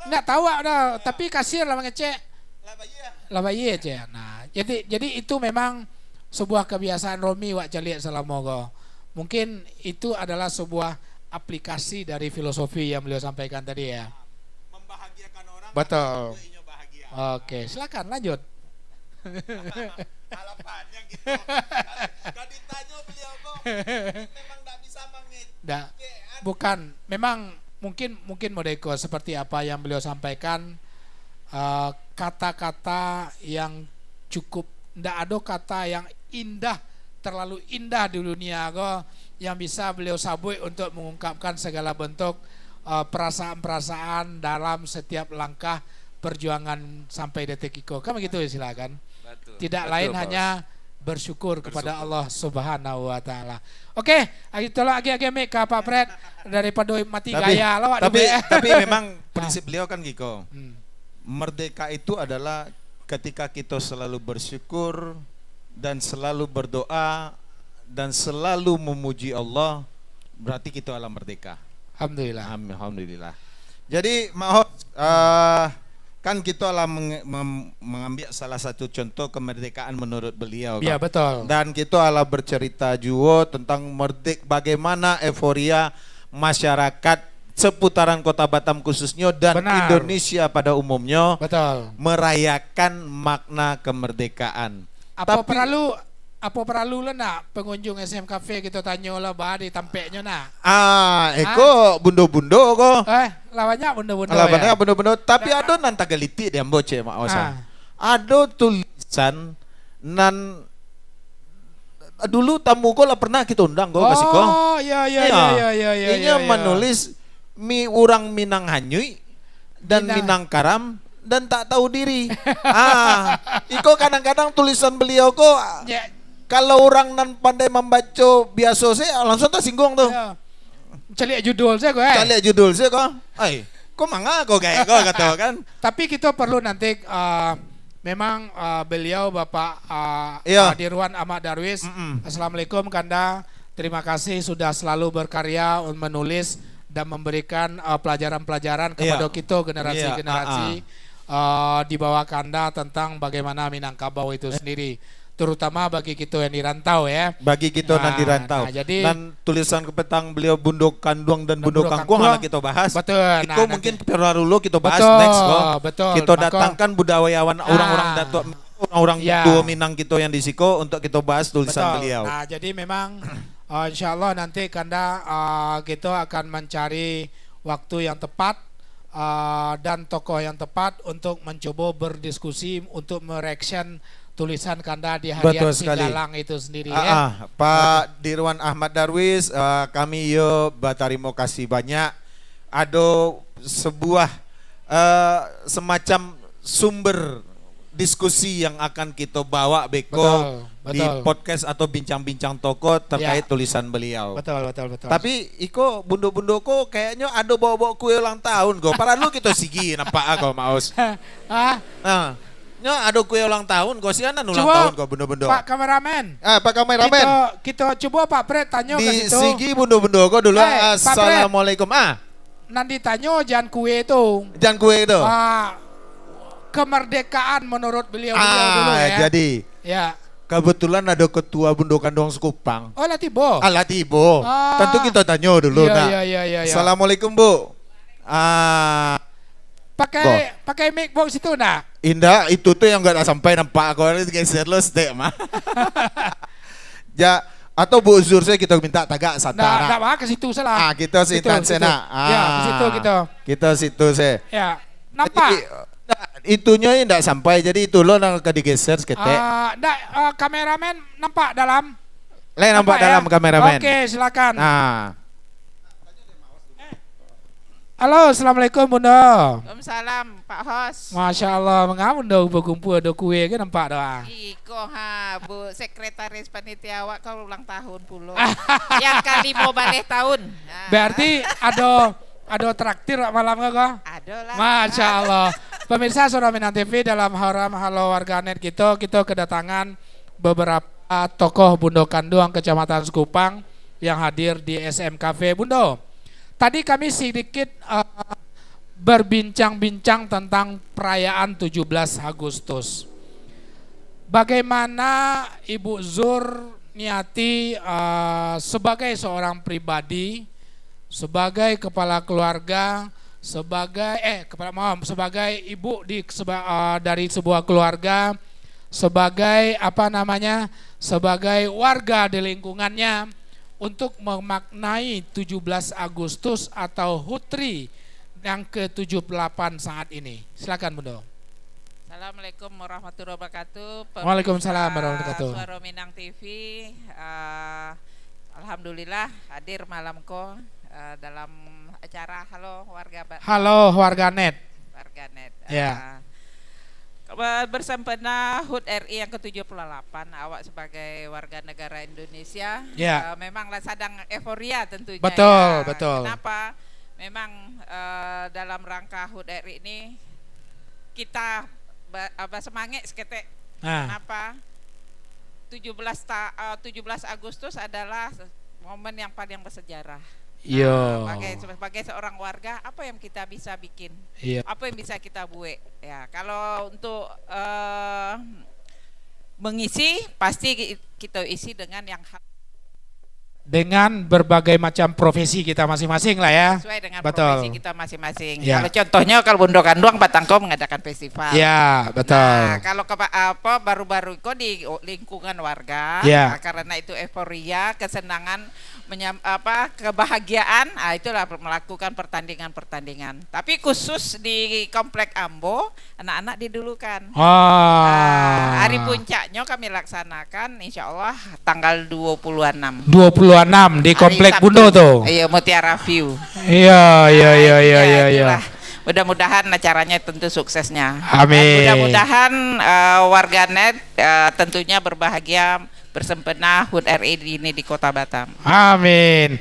S1: Enggak tahu dah, tapi kasir lah mengecek.
S4: Lah bayi ya.
S1: Lah bayi aja. Nah, jadi itu memang sebuah kebiasaan Romi wak calik selama go. Mungkin itu adalah sebuah aplikasi dari filosofi yang beliau sampaikan tadi ya.
S4: Membahagiakan orang.
S1: Betul.
S4: Juga ingin bahagia.
S1: Oke, silakan lanjut.
S4: Harapannya gitu. Kalau ditanya beliau kok memang tak bisa mangit.
S1: Nggak, bukan. Memang mungkin Modeko seperti apa yang beliau sampaikan, kata-kata yang cukup, ndak ada kata yang indah, terlalu indah di dunia kok yang bisa beliau sabui untuk mengungkapkan segala bentuk perasaan-perasaan dalam setiap langkah perjuangan sampai detik itu. Kan begitu ya, silakan.
S3: Betul.
S1: Tidak
S3: Betul,
S1: lain
S3: Bos.
S1: hanya bersyukur kepada Allah Subhanahu wa taala. Oke, tolong agi-agi mik ke Pak Fred daripada mati gaya lawak
S2: tapi memang prinsip beliau kan Giko.
S1: Hmm.
S2: Merdeka itu adalah ketika kita selalu bersyukur dan selalu berdoa dan selalu memuji Allah, berarti kita adalah merdeka.
S1: Alhamdulillah.
S2: Alhamdulillah. Jadi maaf, kan kita adalah mengambil salah satu contoh kemerdekaan menurut beliau.
S1: Iya,
S2: kan?
S1: betul.
S2: Dan kita adalah bercerita juga tentang bagaimana euforia masyarakat seputaran Kota Batam khususnya dan
S1: Benar.
S2: Indonesia pada umumnya
S1: Betul.
S2: merayakan makna kemerdekaan.
S1: Apa perlu lah nak pengunjung SM Cafe kita tanya lah bah di tampeknya nak.
S2: Eko bundo-bundo kok.
S1: Lawannya bunda-bunda
S2: Alah
S1: ya.
S2: banyak bundo-bundo, tapi ada nan tagaliti dia boce mak wasan. Ada tulisan nan dulu tamu ko lah pernah kita undang ko kasih ko.
S1: Oh, ya.
S2: Inya menulis orang Minang Hanyui dan Minang Karam dan tak tahu diri. Iko kadang-kadang tulisan beliau kok
S1: Ya,
S2: kalau orang nan pandai membaca biasa saya langsung tersinggung tuh.
S1: ya. Celik judul saya gue.
S2: Kita lihat judul saya kok. Kok manga kok kayak kok kata kan.
S1: Tapi kita perlu nanti memang beliau Bapak
S2: Iya.
S1: Dirwan Ahmad Darwis.
S2: Mm-mm.
S1: Assalamualaikum Kanda. Terima kasih sudah selalu berkarya menulis dan memberikan pelajaran-pelajaran kepada
S2: Iya.
S1: kita generasi-generasi di bawah Kanda tentang bagaimana Minangkabau itu sendiri, terutama bagi kita yang di rantau ya.
S2: Bagi kita nanti rantau.
S1: Jadi
S2: Dan tulisan kepetang beliau Bundok Kanduang dan Bundok
S1: Bundok
S2: Kangkuang
S1: Kangkuang.
S2: akan kita bahas.
S1: Betul.
S2: Itu mungkin dulu kita bahas
S1: Betul,
S2: next kok.
S1: betul.
S2: Kita
S1: Maka-
S2: datangkan budayawan orang-orang datuk orang-orang
S1: Ya.
S2: tua Minang kita yang di Siko untuk kita bahas tulisan
S1: betul.
S2: beliau.
S1: Nah, jadi memang insya Allah nanti Kanda kita akan mencari waktu yang tepat dan tokoh yang tepat untuk mencoba berdiskusi untuk mereaction tulisan Kanda di harian
S2: Betul sekali.
S1: Singgalang itu sendiri ya.
S2: Pak Dirwan Ahmad Darwis, kami yo berterima kasih banyak. Ada sebuah semacam sumber diskusi yang akan kita bawa Beko
S1: Betul,
S2: di
S1: betul.
S2: podcast atau bincang-bincang toko terkait tulisan beliau.
S1: Betul.
S2: Tapi iko bundo-bundo ko kayaknya ada bawa-bawa kue ulang tahun ko. Para lu kita sigi nampak ako maus.
S1: Ah,
S2: Nah, nya ada kue ulang tahun ko sianan ulang
S1: coba
S2: tahun ko bundo-bundo.
S1: Pak kameramen.
S2: Pak kameramen.
S1: Kita coba Pak Pret tanya ke
S2: Di
S1: situ.
S2: sigi bundo-bundo ko dulu.
S1: Pak Pret.
S2: Assalamualaikum.
S1: Nanti tanya jangan kue itu.
S2: Jangan kue itu.
S1: Kemerdekaan menurut beliau dulu ya.
S2: Jadi
S1: Ya.
S2: kebetulan ada ketua Bundo Kandung Sekupang.
S1: Oh Latibo.
S2: Tibo.
S1: Ah.
S2: Tentu kita tanya dulu.
S1: Iya.
S2: Assalamualaikum Bu.
S1: Pakai mic box itu nak.
S2: Indah itu tuh yang nggak sampai nampak kalau geser lo step mah. Ya atau Bu Zur saya kita minta tagak santara.
S1: Nggak ke situ salah.
S2: Kita sih sena.
S1: Ya, ke situ kita.
S2: Kita situ saya.
S1: Ya. Nampak.
S2: Itunya enggak sampai jadi itu lo nang ke digeser seketek.
S1: Kameramen nampak dalam.
S2: Nampak dalam
S1: ya?
S2: kameramen.
S1: Oke, silakan.
S2: Nah.
S1: Halo, assalamualaikum Bunda.
S5: Waalaikumsalam Pak Hos.
S1: Masya Allah, mengapa Bunda berkumpul ada kue kan nampak doa.
S5: Iko Bu Sekretaris Panitia awak kau ulang tahun puluh. Yang kali mau balik tahun.
S1: Berarti ada traktir malam kok?
S5: Ada lah.
S1: Masya Allah. Pemirsa Suara Minang TV dalam Haram Halo Warganet kita kedatangan beberapa tokoh Bundo Kanduang Kecamatan Sekupang yang hadir di SM Cafe Bundo. Tadi kami sedikit berbincang-bincang tentang perayaan 17 Agustus. Bagaimana Ibu Zur Niati sebagai seorang pribadi, sebagai kepala keluarga, sebagai ibu dari sebuah keluarga, sebagai sebagai warga di lingkungannya untuk memaknai 17 Agustus atau HUTRI yang ke-78 saat ini. Silakan Bunda.
S5: Assalamualaikum warahmatullahi wabarakatuh.
S1: Waalaikumsalam warahmatullahi wabarakatuh.
S5: Suara Minang TV. Alhamdulillah hadir malam dalam acara
S1: Halo Warganet.
S5: Ya. Bersempena HUT RI yang ke-78, awak sebagai warga negara Indonesia,
S1: Ya.
S5: memanglah sedang euforia tentunya.
S1: Betul.
S5: Kenapa? Memang dalam rangka HUT RI ini kita semangat seketek. Kenapa? 17 Agustus adalah momen yang paling bersejarah. Sebagai seorang warga, apa yang kita bisa bikin? Apa yang bisa kita buat? Ya, kalau untuk mengisi pasti kita isi dengan yang
S1: dengan berbagai macam profesi kita masing-masing lah ya.
S5: Sesuai dengan
S1: betul.
S5: profesi kita masing-masing.
S1: Ya.
S5: Kalau contohnya kalau Bundo Kanduang Batangko mengadakan festival.
S1: Ya, betul.
S5: Nah, kalau baru-baru itu di lingkungan warga,
S1: Ya.
S5: karena itu euforia, kesenangan, kebahagiaan, itulah melakukan pertandingan-pertandingan. Tapi khusus di Komplek Ambo, anak-anak didulukan. Hari puncaknya kami laksanakan insya Allah tanggal 26
S1: di Komplek Bundo tuh.
S5: Iya, Mutiara View.
S1: Iya.
S5: Itulah. Mudah-mudahan acaranya tentu suksesnya.
S1: Amin.
S5: Dan mudah-mudahan warganet tentunya berbahagia bersempena HUT RI ini di Kota Batam.
S1: Amin.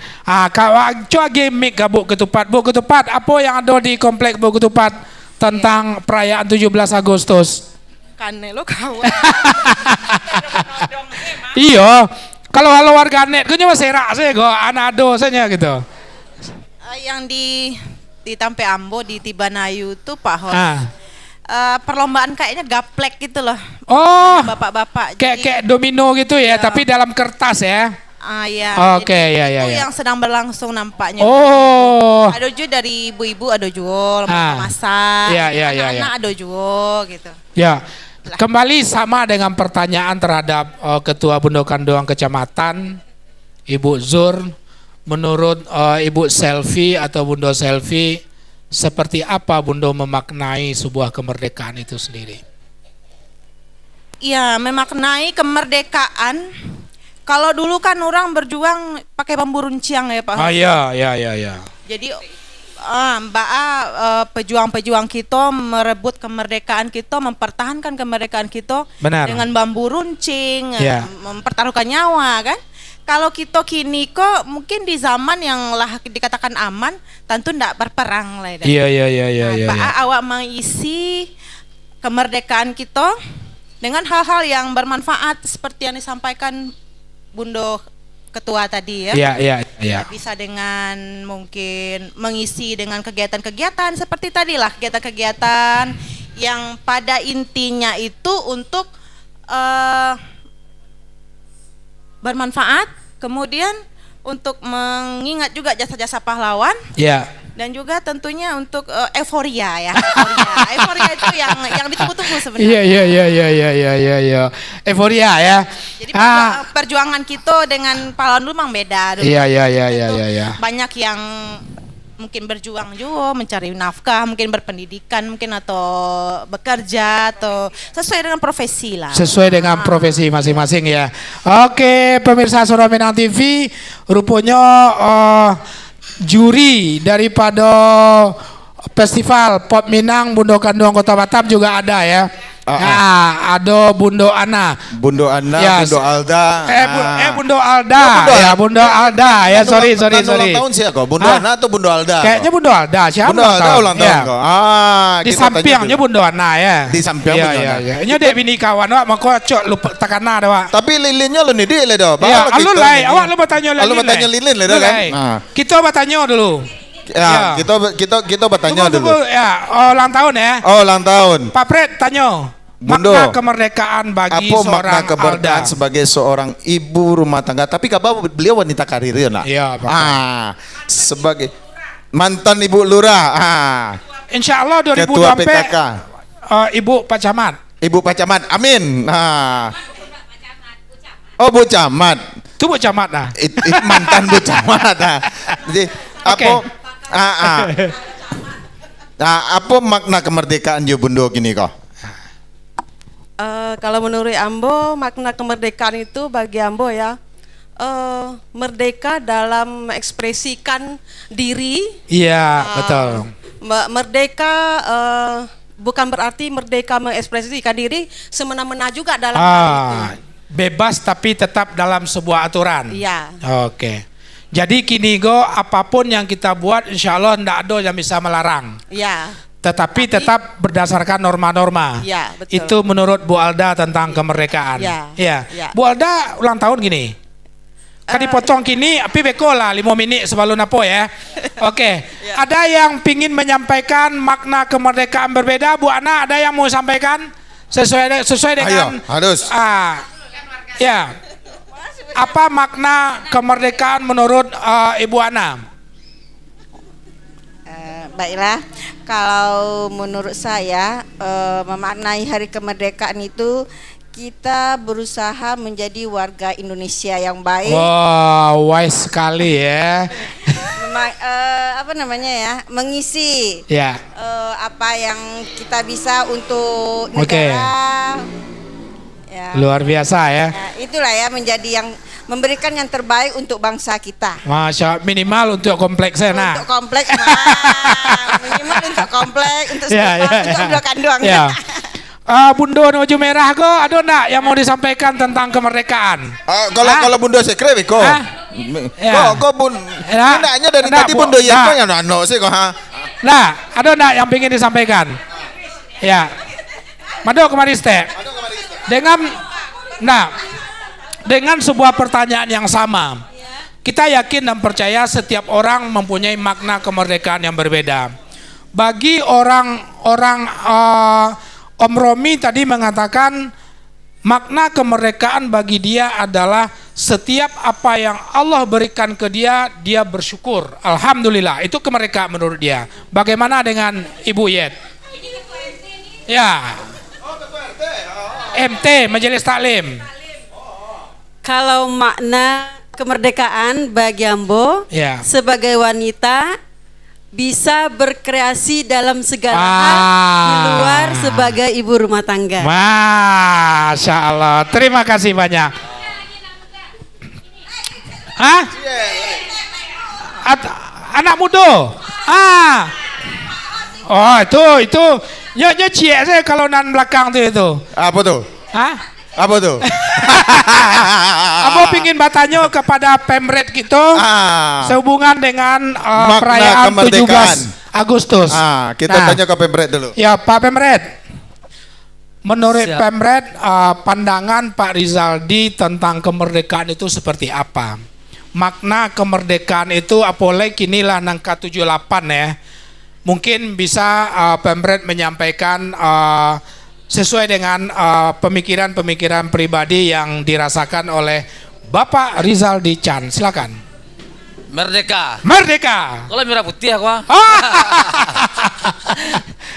S1: Coba gimmick Bu Ketupat. Bu Ketupat, apa yang ada di Komplek Bu Ketupat tentang perayaan 17 Agustus?
S6: Kanelo kawan.
S1: Iya. Kalau halo warganet, kayaknya masih serak saya kok, anado saja gitu.
S6: Yang di Tampe Ambo di Tibanayu tuh Pak Hos. Perlombaan kayaknya gaplek gitu loh.
S1: Oh.
S6: Bapak-bapak.
S1: Kayak domino gitu ya, tapi dalam kertas ya.
S6: Iya.
S1: Oke, ya.
S6: Itu yang sedang berlangsung nampaknya.
S1: Oh.
S6: Ada juga dari ibu-ibu, ada juga masak.
S1: Iya.
S6: Anak-anak ada juga gitu.
S1: Ya. Kembali sama dengan pertanyaan terhadap Ketua Bundo Kanduang Kecamatan, Ibu Zur. Menurut Ibu Selvi atau Bundo Selvi, seperti apa Bundo memaknai sebuah kemerdekaan itu sendiri?
S6: Iya, memaknai kemerdekaan. Kalau dulu kan orang berjuang pakai bambu runcing ya Pak.
S1: Iya.
S6: Jadi Mbak A, pejuang-pejuang kita merebut kemerdekaan kita, mempertahankan kemerdekaan kita.
S1: Benar.
S6: Dengan bambu runcing,
S1: Ya.
S6: mempertaruhkan nyawa kan. Kalau kita kini kok mungkin di zaman yang lah dikatakan aman, tentu tidak berperang lah.
S1: Iya.
S6: Mbak A, awak mengisi kemerdekaan kita dengan hal-hal yang bermanfaat seperti yang disampaikan Bundo Ketua tadi ya.
S1: Iya.
S6: Bisa dengan mungkin mengisi dengan kegiatan-kegiatan seperti tadilah, kegiatan-kegiatan yang pada intinya itu untuk bermanfaat, kemudian untuk mengingat juga jasa-jasa pahlawan.
S1: Iya.
S6: Dan juga tentunya untuk euforia ya. Euforia itu yang ditunggu-tunggu sebenarnya.
S1: Iya. Euforia ya.
S6: Jadi perjuangan kita dengan pahlawan dulu memang beda dulu.
S1: Iya.
S6: Banyak yang mungkin berjuang juga mencari nafkah, mungkin berpendidikan, mungkin atau bekerja atau sesuai dengan profesi lah.
S1: Sesuai dengan profesi masing-masing ya. Oke, pemirsa Suara Minang TV, rupanya juri daripada Festival Pop Minang Bundo Kandung Kota Batam juga ada ya. Nah, ada Bundo Ana.
S2: Bundo Ana,
S1: Yes.
S2: Bundo Alda.
S1: Bundo Alda. Bundo Alda ya. Sorry.
S2: Ulang tahun sih kok? Bundo Ana atau Bundo Alda?
S1: Kayaknya Bundo Alda. Siapa?
S2: Bundo Alda ulang tahun kok.
S1: Di
S2: kita
S1: sampingnya
S2: tanya dulu.
S1: Bundo Ana ya.
S2: Di samping Bundo Ana.
S1: Iya. Ini dek bini kawan wak, maka cok lupa tekana dah wak.
S2: Tapi lilinnya lo nih dia le do.
S1: Ya, alun lai, awak lu bertanya lilin.
S2: Lu bertanya lilin le do kan? Nah.
S1: Kita bertanya dulu.
S2: Ya, kita bertanya dulu.
S1: Ya, ulang tahun ya.
S2: Oh, ulang tahun.
S1: Pak Pret tanya.
S2: Bundo,
S1: Makna kemerdekaan bagi
S2: apa
S1: seorang
S2: makna kemerdekaan
S1: Alda?
S2: sebagai seorang ibu rumah tangga? Tapi kabar beliau wanita karir ya nak?
S1: Iya, Pak.
S2: Sebagai mantan ibu lurah.
S1: Insya Allah 2000
S2: Ketua
S1: sampai
S2: PKK.
S1: Ibu Pak Camat.
S2: Ibu Pak Camat. Amin. Oh, Bu Camat.
S1: Itu Bu Camat dah.
S2: Itu mantan Bu Camat. Jadi apa? Apa makna kemerdekaan yo Bundo gini kok?
S7: Kalau menurut Ambo, makna kemerdekaan itu bagi Ambo ya, merdeka dalam mengekspresikan diri.
S1: Iya, betul.
S7: Merdeka bukan berarti merdeka mengekspresikan diri semena-mena juga dalam hal itu.
S1: Bebas tapi tetap dalam sebuah aturan.
S7: Iya.
S1: Oke. Jadi kini go apapun yang kita buat insya Allah tidak ada yang bisa melarang.
S7: Iya.
S1: Tetapi tetap berdasarkan norma-norma.
S7: Iya, betul.
S1: Itu menurut Bu Alda tentang kemerdekaan.
S7: Iya.
S1: Iya.
S7: Iya.
S1: Bu Alda ulang tahun gini. Kan dipotong kini, tapi beko lah 5 menit sebelum napo ya. Oke.
S7: Ya.
S1: Ada yang pingin menyampaikan makna kemerdekaan berbeda, Bu Ana ada yang mau sampaikan sesuai dengan.
S2: Ayo, harus.
S1: Ya. Apa makna kemerdekaan menurut Ibu Ana?
S8: Baiklah, kalau menurut saya memaknai hari kemerdekaan itu kita berusaha menjadi warga Indonesia yang baik.
S1: Wow, wise sekali ya.
S8: Mengisi
S1: Ya.
S8: apa yang kita bisa untuk negara. Ya.
S1: Luar biasa ya.
S8: Ya, itulah ya menjadi yang memberikan yang terbaik untuk bangsa kita.
S1: Masya minimal untuk kompleksnya nah.
S8: Untuk kompleks, minimal untuk kompleks, untuk
S1: Ya,
S8: sekolah, untuk Bundo Kandung.
S1: Ya. Bundo Nuju Merah go, ada enggak yang mau disampaikan tentang kemerdekaan?
S2: Kalau Bundo sekre kok.
S1: Ya.
S2: Kok Bun.
S1: Ya.
S2: Enaknya dari
S1: Nah,
S2: tadi
S1: Bu,
S2: Bundo ya
S1: nah.
S2: kok yang no sih kok ha.
S1: Nah, ada enggak yang ingin disampaikan? Ya. Mado kemari step. Dengan sebuah pertanyaan yang sama. Kita yakin dan percaya setiap orang mempunyai makna kemerdekaan yang berbeda. Bagi orang-orang Om Romi tadi mengatakan makna kemerdekaan bagi dia adalah setiap apa yang Allah berikan ke dia, dia bersyukur. Alhamdulillah, itu kemerdekaan menurut dia. Bagaimana dengan Ibu Yet? Ya. MT, Majelis Taklim.
S9: Kalau makna kemerdekaan bagi Ambo
S1: Ya.
S9: sebagai wanita bisa berkreasi dalam segala hal di luar sebagai ibu rumah tangga.
S1: Masya Allah, terima kasih banyak. Hah? Anak muda? Ah. Oh, itu. Nyonya cie saya kalau nan belakang tuh itu.
S2: Apa tuh?
S1: Hah?
S2: Apa tuh?
S1: Apa pingin bertanya kepada Pemret gitu sehubungan dengan perayaan 17 Agustus.
S2: Kita tanya ke Pemret dulu.
S1: Ya, Pak Pemret. Menurut Pemret, pandangan Pak Rizaldi tentang kemerdekaan itu seperti apa? Makna kemerdekaan itu apalagi inilah nangka 78 ya. Mungkin bisa Pemret menyampaikan sesuai dengan pemikiran-pemikiran pribadi yang dirasakan oleh Bapak Rizaldi Chan. Silakan.
S10: Merdeka.
S1: Merdeka.
S10: Kalau merah putih aku.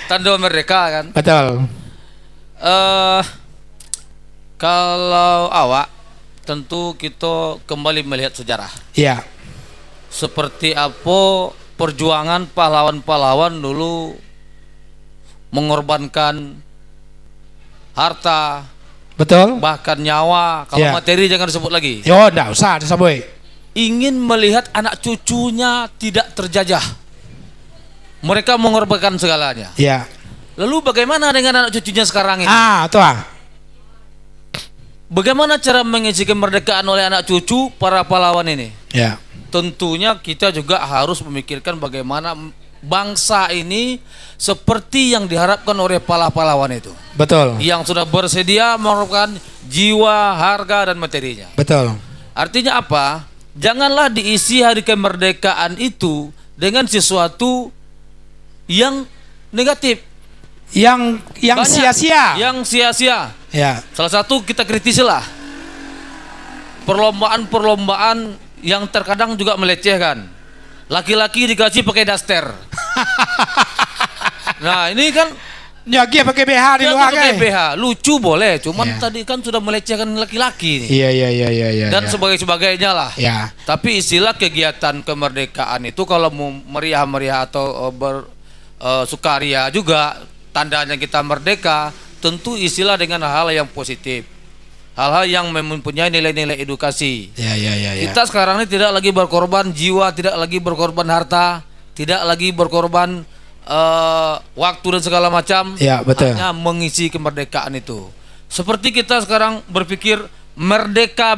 S10: Tanda merdeka kan.
S1: Betul.
S10: Kalau awak tentu kita kembali melihat sejarah.
S1: Iya.
S10: Seperti apa perjuangan pahlawan-pahlawan dulu mengorbankan harta,
S1: betul,
S10: bahkan nyawa. Kalau materi jangan disebut lagi.
S1: Yo, enggak usah disebut.
S10: Ingin melihat anak cucunya tidak terjajah. Mereka mengorbankan segalanya.
S1: Iya.
S10: Lalu bagaimana dengan anak cucunya sekarang ini?
S1: Itu
S10: Bagaimana cara mengisi kemerdekaan oleh anak cucu para pahlawan ini?
S1: Ya.
S10: Tentunya kita juga harus memikirkan bagaimana bangsa ini seperti yang diharapkan oleh pahlawan itu.
S1: Betul.
S10: Yang sudah bersedia mengorbankan jiwa, harga, dan materinya.
S1: Betul.
S10: Artinya apa? Janganlah diisi hari kemerdekaan itu dengan sesuatu yang negatif,
S1: yang sia-sia.
S10: Yang sia-sia.
S1: Ya.
S10: Salah satu kita kritisilah perlombaan-perlombaan yang terkadang juga melecehkan. Laki-laki dikasih pakai daster. Nah, ini kan
S1: nyagi pakai BH di luar kan?
S10: Pakai BH, lucu boleh, cuman tadi kan sudah melecehkan laki-laki nih.
S1: Iya.
S10: Dan sebagainya lah.
S1: Ya.
S10: Tapi istilah kegiatan kemerdekaan itu kalau mau meriah-meriah atau sukaria juga tandanya kita merdeka, tentu istilah dengan hal yang positif, hal-hal yang mempunyai nilai-nilai edukasi.
S1: Ya.
S10: Kita sekarang ini tidak lagi berkorban jiwa, tidak lagi berkorban harta, tidak lagi berkorban waktu dan segala macam.
S1: Ya, betul.
S10: Hanya mengisi kemerdekaan itu. Seperti kita sekarang berpikir, merdeka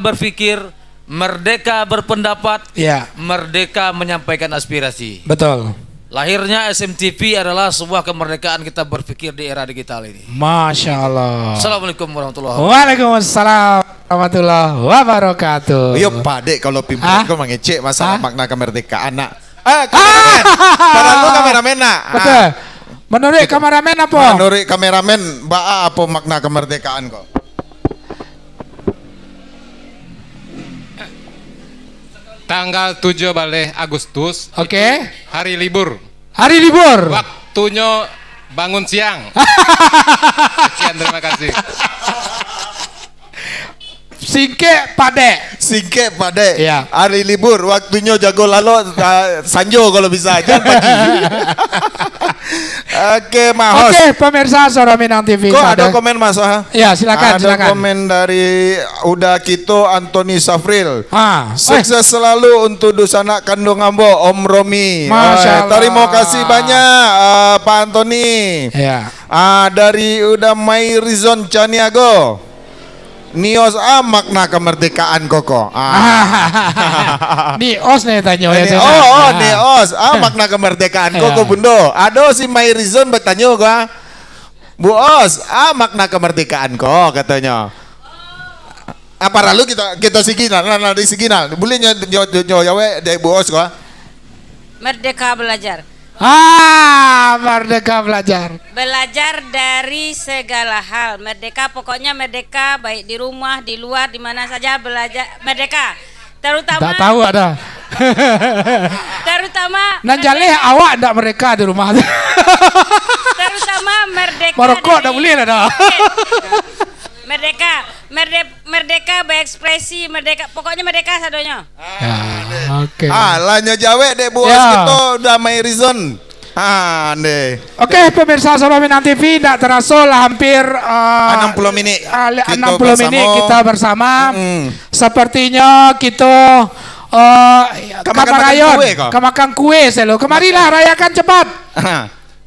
S10: berpendapat, merdeka menyampaikan aspirasi.
S1: Betul.
S10: Lahirnya SMTV adalah sebuah kemerdekaan kita berpikir di era digital ini.
S1: Masya Allah.
S10: Assalamualaikum warahmatullahi wabarakatuh.
S1: Waalaikumsalam warahmatullahi wabarakatuh.
S2: Yo Pak Dek, kalau pimpinan kau mengecek masalah makna kemerdekaan nak. Kameramen. Pada lu kameramen nak.
S1: Betul. Menurut kameramen apa?
S2: Menurut kameramen, apa makna kemerdekaan kok?
S11: Tanggal 7 balik Agustus.
S1: Oke.
S11: Hari libur.
S1: Hari libur.
S11: Waktunya bangun siang. Sekian, terima kasih.
S2: Singke Pade.
S1: Ya.
S2: Hari libur, waktunya jago lalu sanjo kalau bisa, jangan pagi. Oke, Mahos.
S1: Oke, pemirsa Suara Minang TV.
S2: Kok ada komen Mas?
S1: Ya, silakan.
S2: Ada komen dari Uda Kito Antoni Safril. Sukses selalu untuk Dusana Kandung Ambo, Om Romi.
S1: Masya Allah.
S2: Terima kasih banyak Pak Antoni.
S1: Ya.
S2: Dari Uda Mai Rizon Caniago. Nios makna kemerdekaan koko.
S1: Nios nih tanya ya.
S2: Nios makna kemerdekaan koko bundo. Ado si My Reason bertanya gua. Bu Os, makna kemerdekaan kok katanya. Apa lalu kita siginal, di siginal. Boleh nyawa dari Bu Os gua.
S12: Merdeka belajar.
S1: Merdeka belajar.
S12: Belajar dari segala hal. Merdeka, pokoknya merdeka, baik di rumah, di luar, di mana saja belajar merdeka. Terutama.
S1: Tak tahu ada.
S12: Terutama.
S1: Nanjali awak ndak mereka di rumah.
S12: Terutama merdeka.
S1: Merokok ndak boleh dah.
S12: Merdeka berekspresi, merdeka, pokoknya merdeka sadonya.
S2: Oke. Lanya jawe deh Bu Os kita udah My Reason.
S1: Oke, pemirsa Suara Minang TV, tidak terasa lah hampir
S2: 60 menit.
S1: 60 menit kita bersama. Sepertinya kita Kamarayon, kemakan kue selo. Kemarilah rayakan cepat.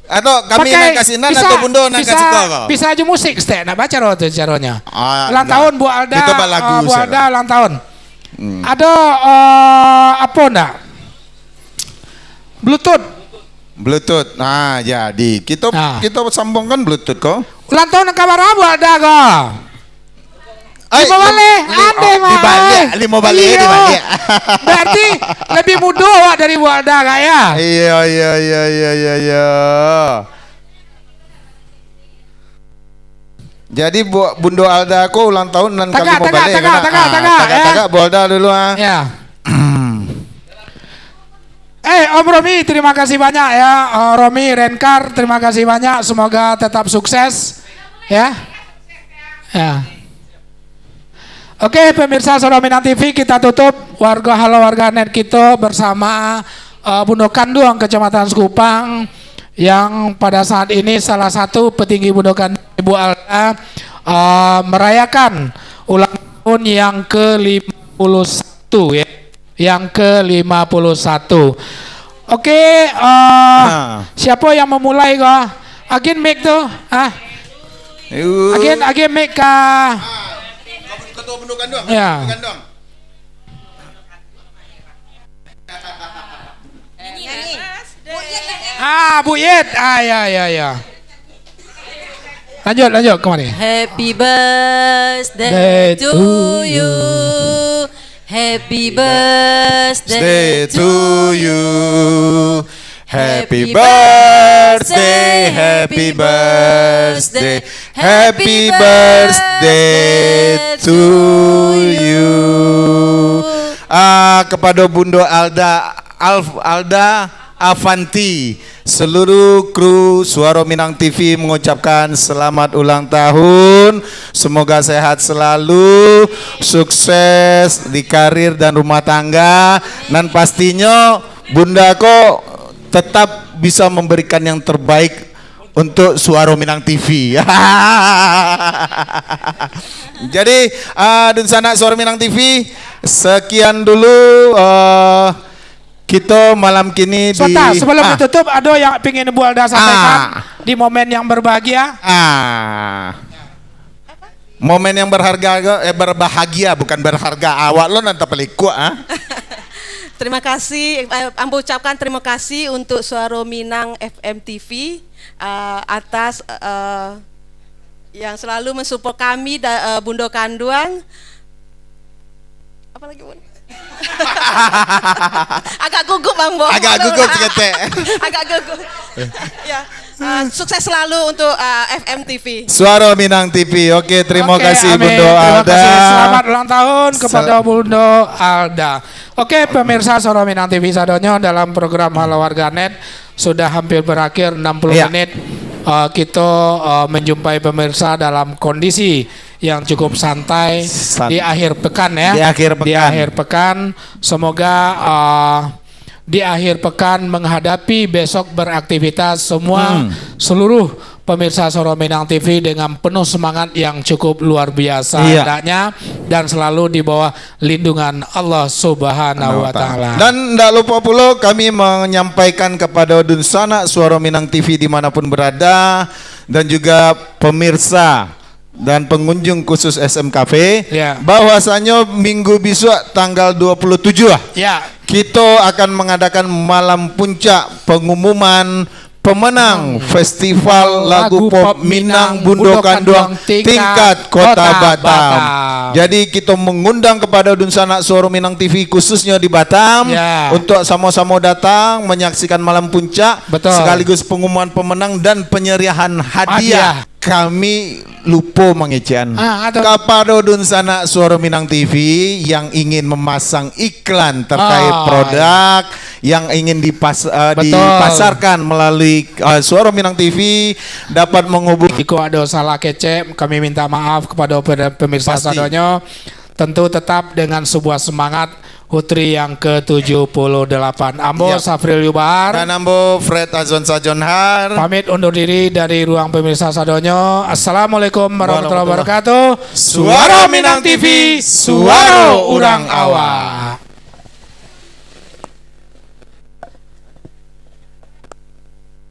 S2: Atau kami nak kasih nan atau bundo nak kasih kau.
S1: Bisa aja musik stek nak baca roh tu caranya. Ulang tahun Bu Alda. Bu Alda ulang tahun. Ada apa ndak? Bluetooth.
S2: Nah, jadi kita sambungkan Bluetooth kok.
S1: Ulang tahun kabar Bu Alda kok. Lima balik,
S2: lima balik.
S1: Berarti lebih muda dari Bu Alda kak ya?
S2: Iya. Jadi Bundo Alda aku ulang tahun dan kami mau balik. Tagak Bu Alda dulu
S1: Ya. Om Romi, terima kasih banyak ya. Romi Renkar, terima kasih banyak. Semoga tetap sukses ya. Oke, pemirsa Suara Minang TV, kita tutup warga net kita bersama Bundo Kanduang Kecamatan Sekupang yang pada saat ini salah satu petinggi Bundo Kanduang Ibu Alda merayakan ulang tahun yang ke-51 ya. Yang ke-51. Oke, siapa yang memulai kok? Agin mic tuh, Agin mic kah?
S2: Ketua Bundo Kanduang.
S1: Ya. Bu Yed. Ya. Lanjut kemana?
S9: Happy birthday to you. Happy birthday
S2: to you. Happy birthday, happy birthday, happy birthday to you. Kepada Bundo Alda Avanti, seluruh kru Suara Minang TV mengucapkan selamat ulang tahun. Semoga sehat selalu, sukses di karir dan rumah tangga, dan pastinya Bunda kok tetap bisa memberikan yang terbaik untuk Suara Minang TV. Jadi Dunsana Suara Minang TV, sekian dulu kita malam kini.
S1: Sebelum ditutup, ada yang ingin Bu Alda sampaikan di momen yang berbahagia.
S2: Momen yang berbahagia, bukan berharga. Awak lo nanti peliku
S7: Terima kasih, Ambo ucapkan terima kasih untuk Suara Minang FM TV atas yang selalu mensupport kami Bundo Kanduang. Apa lagi Bun? Agak gugup Bang Bo.
S2: Agak gugup sekete.
S7: Agak gugup. Ya. Sukses selalu untuk FM TV.
S2: Suara Minang TV. Oke, terima kasih Bundo Alda.
S1: Selamat ulang tahun kepada Bundo Alda. Oke, pemirsa Suara Minang TV sadonyo, dalam program Halo Warganet sudah hampir berakhir 60 menit. Kita menjumpai pemirsa dalam kondisi yang cukup santai di akhir pekan ya. Di akhir pekan. Semoga di akhir pekan menghadapi besok beraktivitas semua seluruh pemirsa Suara Minang TV dengan penuh semangat yang cukup luar biasa hendaknya, dan selalu di bawah lindungan Allah Subhanahu wa Ta'ala.
S2: Dan tidak lupa pula kami menyampaikan kepada Dunsana Suara Minang TV dimanapun berada, dan juga pemirsa dan pengunjung khusus SM Cafe, bahwasanya minggu besok tanggal 27 kita akan mengadakan malam puncak pengumuman pemenang Festival Lagu Pop Minang Bundo Kanduang tingkat Kota Batam. Jadi kita mengundang kepada Dunsana Suara Minang TV khususnya di Batam untuk sama-sama datang menyaksikan malam puncak, sekaligus pengumuman pemenang dan penyerahan hadiah. Kami lupa mengecehan kepada Dunsana Suara Minang TV yang ingin memasang iklan terkait produk yang ingin dipasarkan melalui Suara Minang TV dapat menghubungi.
S1: Jika ada salah kece, kami minta maaf kepada pemirsa sadonyo. Tentu tetap dengan sebuah semangat Putri yang ke-78. Ambo Safril Yubar
S2: dan Ambo Fred Azon Sajonhar
S1: pamit undur diri dari ruang pemirsa sadonyo. Assalamualaikum warahmatullahi wabarakatuh.
S2: Suara Minang TV, suara urang awak.